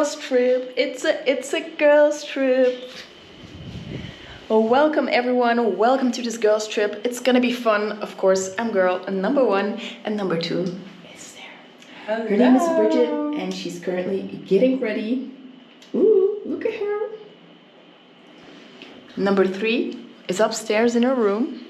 girls trip. It's a girls trip. Well, welcome everyone. Welcome to this girls trip. It's gonna be fun. Of course, I'm girl number 1 and number 2 is there. Hello. Her name is Bridget and she's currently getting ready. Ooh, look at her. Number 3 is upstairs in her room,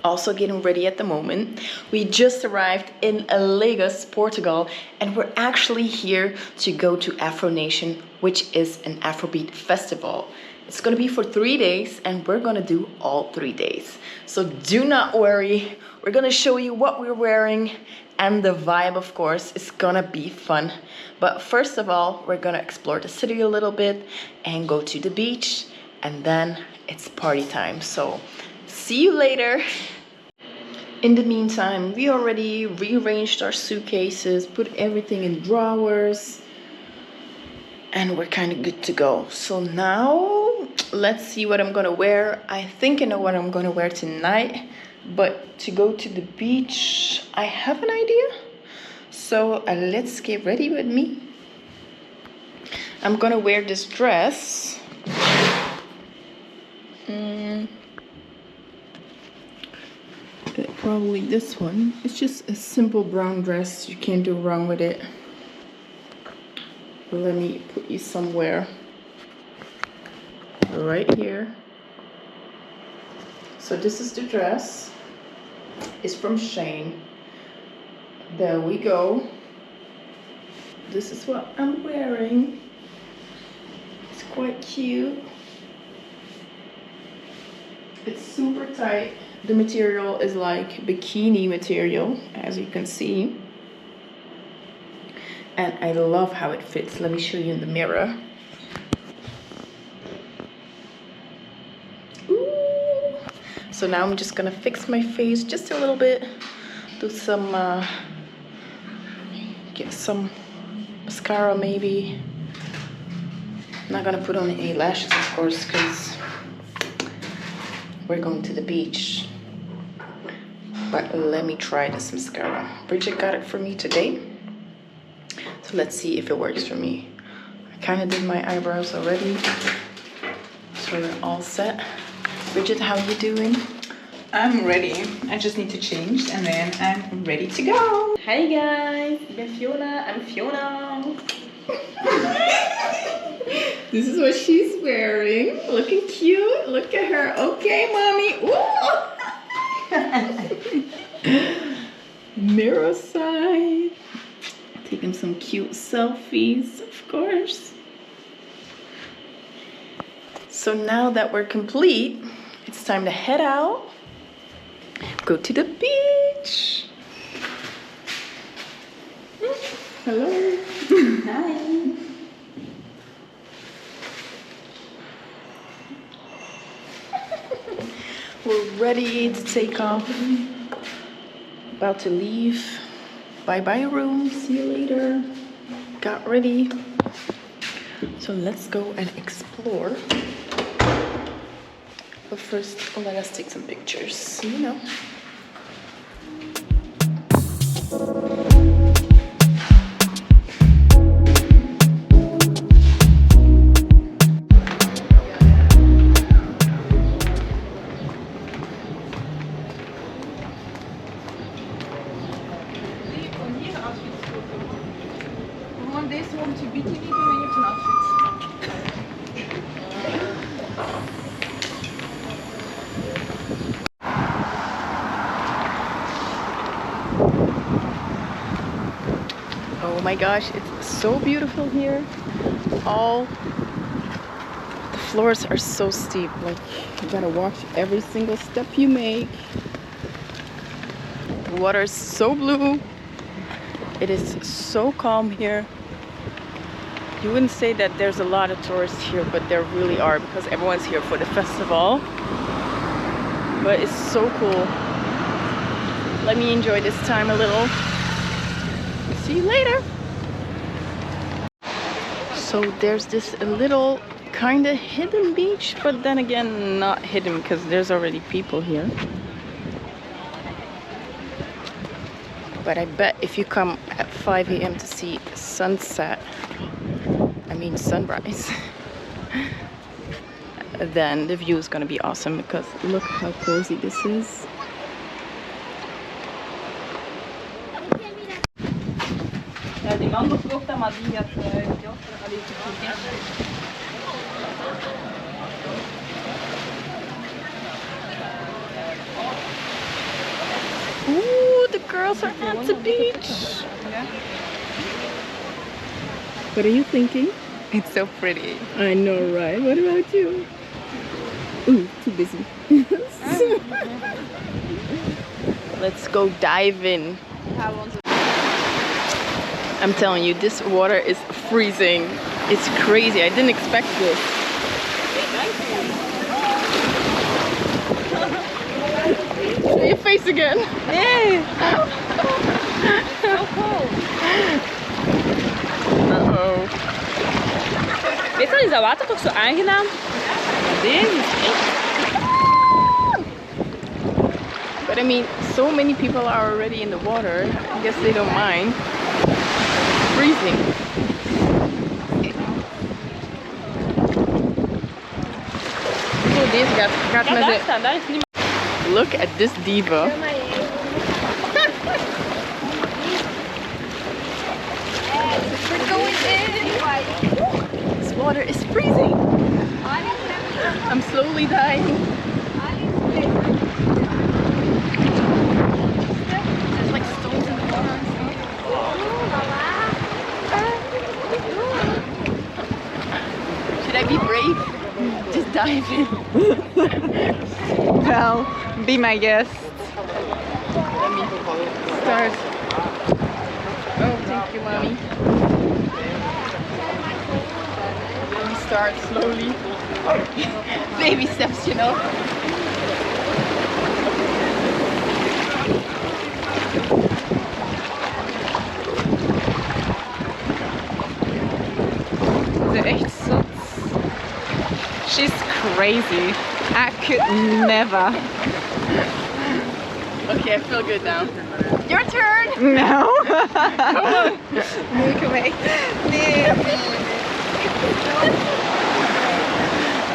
also getting ready at the moment. We just arrived in Lagos, Portugal, and we're actually here to go to AFRONATION, which is an Afrobeat festival. It's gonna be for 3 days and we're gonna do all 3 days. So do not worry, we're gonna show you what we're wearing and the vibe, of course, is gonna be fun. But first of all, we're gonna explore the city a little bit and go to the beach, and then it's party time. So see you later. In the meantime, we already rearranged our suitcases, put everything in drawers, and we're kind of good to go. So now let's see what I'm gonna wear. I think I know what I'm gonna wear tonight, but to go to the beach, I have an idea. So let's get ready with me. I'm gonna wear this dress. Probably this one. It's just a simple brown dress. You can't do wrong with it. Let me put you somewhere. Right here. So this is the dress. It's from Shane. There we go. This is what I'm wearing. It's quite cute. It's super tight. The material is like bikini material, as you can see. And I love how it fits. Let me show you in the mirror. Ooh. So now I'm just gonna fix my face just a little bit. Do some, get some mascara maybe. I'm not gonna put on any lashes, of course, because we're going to the beach. But let me try this mascara. Bridget got it for me today. So let's see if it works for me. I kind of did my eyebrows already. So we're all set. Bridget, how you doing? I'm ready. I just need to change and then I'm ready to go. Hi guys, I'm Fiona. I'm Fiona. This is what she's wearing. Looking cute. Look at her. Okay, mommy. Ooh. Mirror side. Taking some cute selfies, of course. So now that we're complete, it's time to head out. Go to the beach. Hello. Hi. We're ready to take off. About to leave. Bye-bye room. See you later. Got ready. So let's go and explore. But first, let us take some pictures. You know. Oh my gosh, it's so beautiful here. All the floors are so steep, like you gotta watch every single step you make. The water is so blue. It is so calm here. You wouldn't say that there's a lot of tourists here, but there really are because everyone's here for the festival. But it's so cool. Let me enjoy this time a little. See you later. So there's this little kind of hidden beach, but then again not hidden because there's already people here. But I bet if you come at 5 a.m. to see sunset, mean sunrise, then the view is gonna be awesome because look how cozy this is. Ja, die man geflogen, maar die had die alleen Ooh, the girls are at the beach. What are you thinking? It's so pretty. I know, right? What about you? Ooh, too busy. Let's go dive in. I'm telling you, this water is freezing. It's crazy. I didn't expect this. Show your face again. Nee! So cold. Uh-oh. Weet je, is dat water toch zo aangenaam? Deze is echt... But I mean, so many people are already in the water. I guess they don't mind. Freezing. Oh, deze gaat Ja, met daar de... staan, daar is niemand. Look at this diva. We're going in. This water is freezing. I'm slowly dying. There's like stones in the water and stuff. Should I be brave? Just dive in. Well, be my guest. Let me start. Oh, thank you, mommy. Let me start slowly. Baby steps, you know. They're echt zot. She's crazy. I could never. Okay, I feel good now. Your turn! No. Come on! Nee, kom mee. Nee.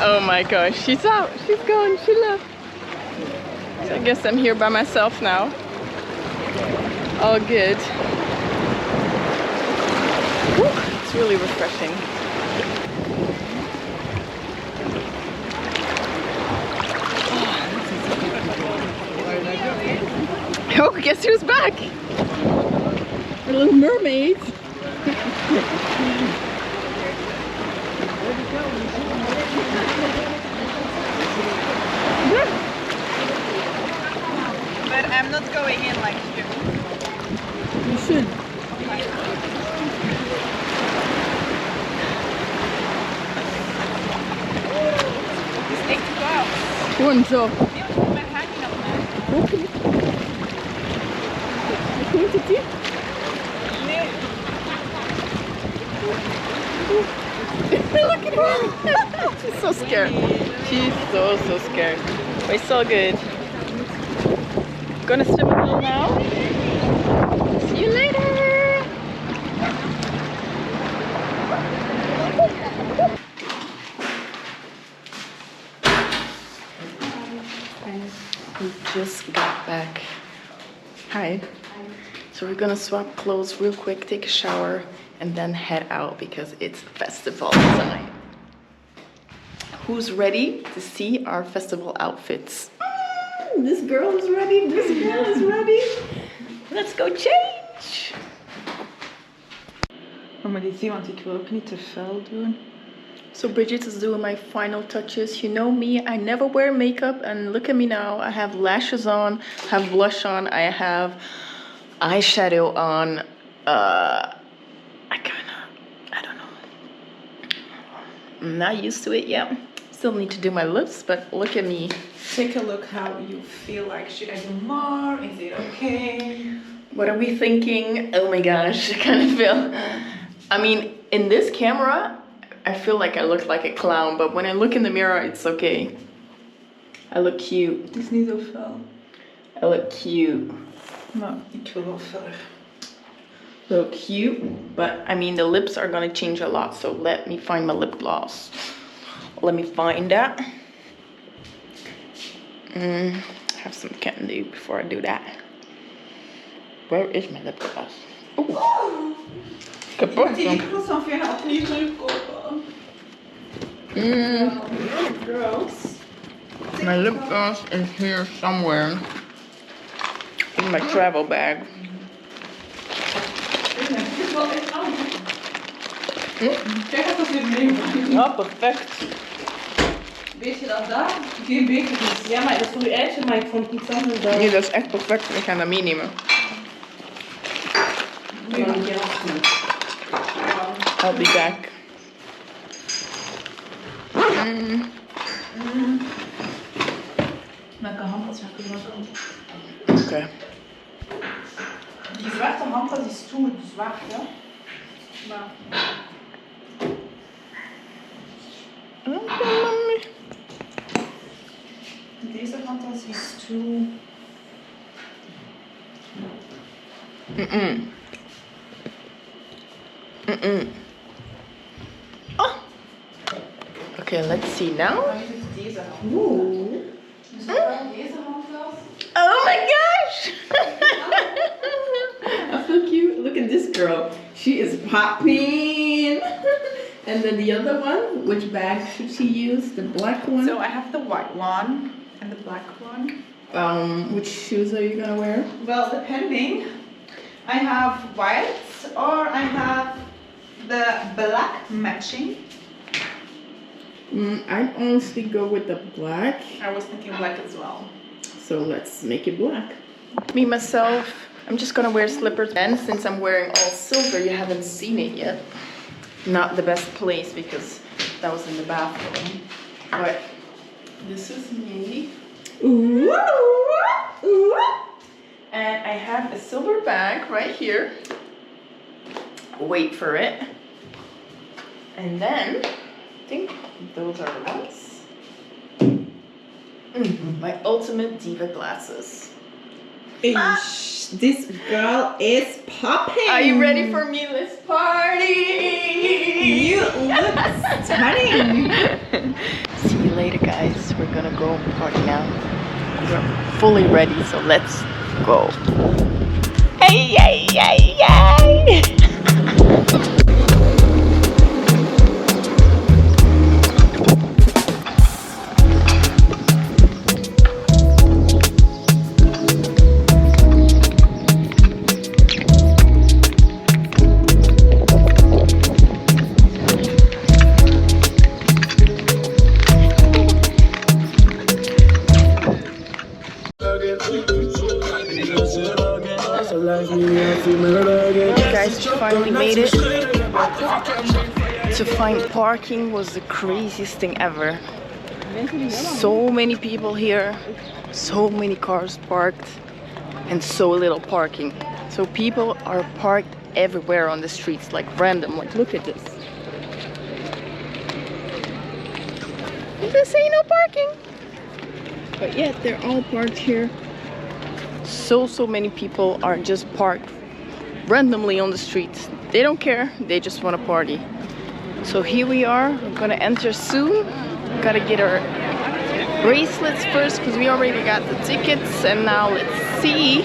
Oh my gosh, she's out. She's gone. She left. So I guess I'm here by myself now. All good. Whew, it's really refreshing. Oh, guess who's back? A little mermaid. But I'm not going in like you. You should. Het is echt koud. Gewoon zo. Mijn haakje op mij. Oké. Komt het hier? Nee. Look at her. She's so scared. She's so scared. But it's all good. Gonna swim a little now. See you later. We just got back. Hi. So we're gonna swap clothes real quick, take a shower, and then head out because it's festival time. Who's ready to see our festival outfits? This girl is ready, this girl is ready. Let's go change. Oh, maar die zie, want ik wil ook niet te fel doen. So Bridget is doing my final touches. You know me, I never wear makeup, and look at me now. I have lashes on, I have blush on, I have eyeshadow on. I don't know. I'm not used to it yet. Still need to do my lips, but look at me. Take a look how you feel like. Should I do more? Is it okay? What are we thinking? Oh my gosh, I kind of feel... I mean, in this camera, I feel like I look like a clown, but when I look in the mirror, it's okay. I look cute. Het is niet zo fel. I look cute. Maar ik wil wel feller. So cute, but I mean the lips are gonna change a lot, so let me find my lip gloss. Let me find that. Have some candy before I do that. Where is my lip gloss? Oeh. Kapot. Die ikels van Vienna opnieuw terugkopen. Gross. My lip gloss is here somewhere in my travel bag. Dit is wel echt anders. Kijk dat weer mee. Ja, perfect. Weet je dat daar geen beker is? Ja, maar dat is voor je eitje, maar ik vond iets anders dan. Nee, dat is echt perfect. We gaan dat meenemen. Nu mag je afdoen. I'll be back. Welke handtas ga ik Oké. Die zwarte handtas is stoer zwart, hè? Maar Mommy. deze handtas is stoer. Oh. Okay, let's see now. Dan is het deze handtas. Dus wel deze handtas. Oh my gosh! I feel cute. Look at this girl. She is popping. And then the other one, which bag should she use? The black one? So I have the white one and the black one. Which shoes are you gonna wear? Well, depending. I have white or I have the black matching. I'd honestly go with the black. I was thinking black as well. So let's make it black. Me, myself, I'm just gonna wear slippers. And since I'm wearing all silver, you haven't seen it yet. Not the best place because that was in the bathroom. But this is me. Ooh, ooh. And I have a silver bag right here. Wait for it. And then, I think those are the ones. My ultimate diva glasses. Ish, this girl is popping. Are you ready for me? Let's party! You look stunning. See you later, guys. We're gonna go party now. We're fully ready, so let's go. Hey, hey, hey, hey! Guys, we finally made it. To find parking was the craziest thing ever. So many people here, so many cars parked, and so little parking. So people are parked everywhere on the streets, like random. Like, look at this. This ain't no parking. But yet they're all parked here. So many people are just parked randomly on the streets. They don't care, they just want to party. So here we are, we're gonna enter soon. Gotta get our bracelets first because we already got the tickets, and now let's see